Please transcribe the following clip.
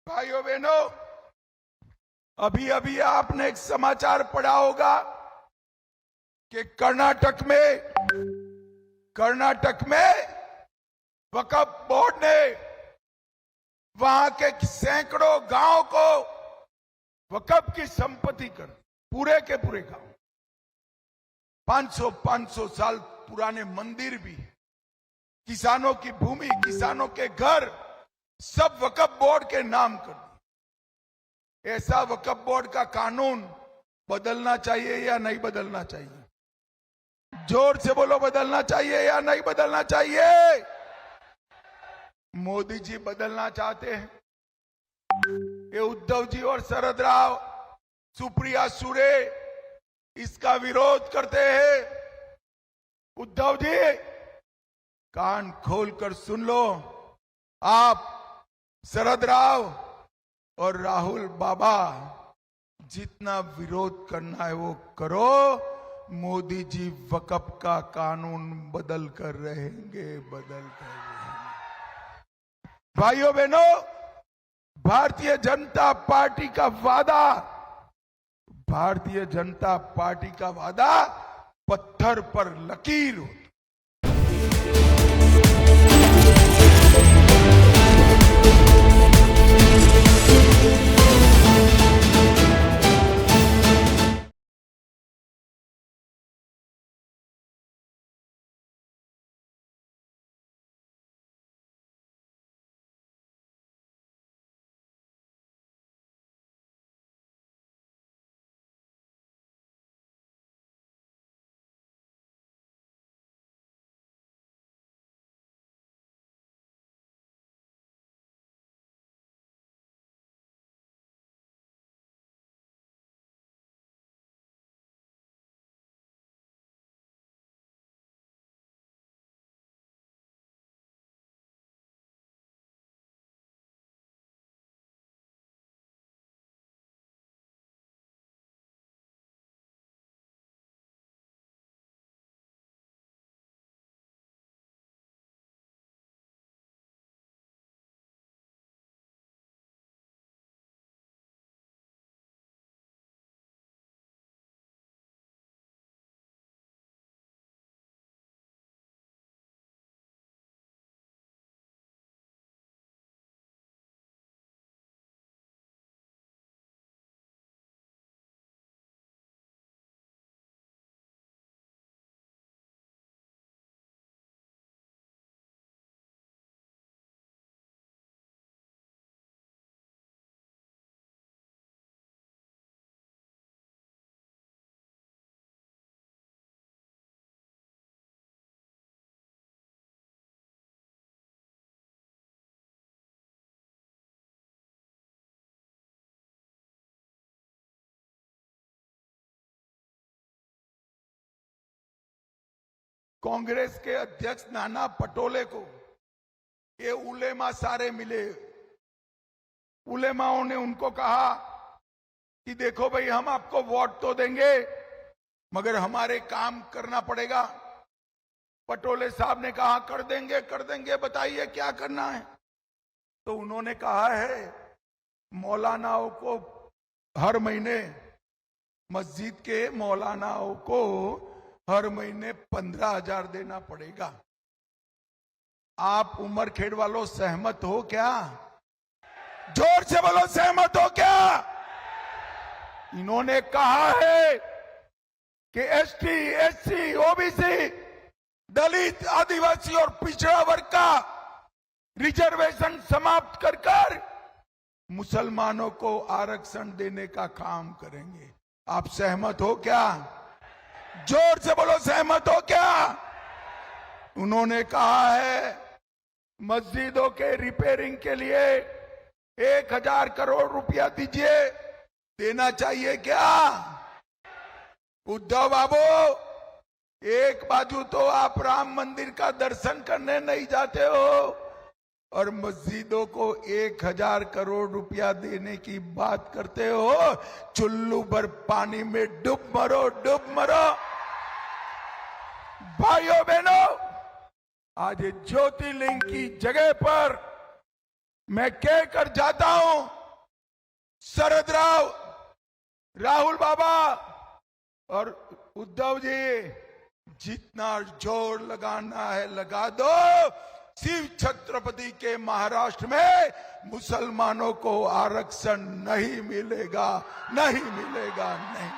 भाइयों बहनों, अभी अभी आपने एक समाचार पढ़ा होगा कि कर्नाटक में वक्फ बोर्ड ने वहां के सैकड़ों गांव को वक्फ की संपत्ति कर, पूरे के पूरे गांव, 500 साल पुराने मंदिर भी, किसानों की भूमि, किसानों के घर, सब वक्फ बोर्ड के नाम कर दिए। ऐसा वक्फ बोर्ड का कानून बदलना चाहिए या नहीं बदलना चाहिए? जोर से बोलो, बदलना चाहिए या नहीं बदलना चाहिए? मोदी जी बदलना चाहते हैं, ये उद्धव जी और शरद राव, सुप्रिया सुरे इसका विरोध करते हैं। उद्धव जी, कान खोलकर सुन लो, आप, शरद राव और राहुल बाबा, जितना विरोध करना है वो करो, मोदी जी वक्फ का कानून बदल कर रहेंगे। भाइयों बहनों, भारतीय जनता पार्टी का वादा पत्थर पर लकीर होती। कांग्रेस के अध्यक्ष नाना पटोले को ये उलेमा सारे मिले। उलेमाओं ने उनको कहा कि देखो भाई, हम आपको वोट तो देंगे मगर हमारे काम करना पड़ेगा। पटोले साहब ने कहा कर देंगे, बताइए क्या करना है। तो उन्होंने कहा है, मौलानाओं को हर महीने, मस्जिद के मौलानाओं को हर महीने 15,000 देना पड़ेगा। आप उमरखेड़ वालों सहमत हो क्या? जोर से बोलो, सहमत हो क्या? इन्होंने कहा है कि एसटी, एससी, ओबीसी, दलित, आदिवासी और पिछड़ा वर्ग का रिजर्वेशन समाप्त कर मुसलमानों को आरक्षण देने का काम करेंगे। आप सहमत हो क्या? जोर से बोलो, सहमत हो क्या? उन्होंने कहा है मस्जिदों के रिपेयरिंग के लिए 1,000 करोड़ रुपया दीजिए, देना चाहिए क्या? उद्धव बाबू, एक बाजू तो आप राम मंदिर का दर्शन करने नहीं जाते हो और मस्जिदों को 1,000 करोड़ रुपया देने की बात करते हो। चुल्लू भर पानी में डूब मरो। भाइयों बहनों, आज ज्योतिर्लिंग की जगह पर मैं कह कर जाता हूं, शरद राव, राहुल बाबा और उद्धव जी, जितना जोर लगाना है लगा दो। शिव छत्रपति के महाराष्ट्र में मुसलमानों को आरक्षण नहीं मिलेगा, नहीं मिलेगा, नहीं।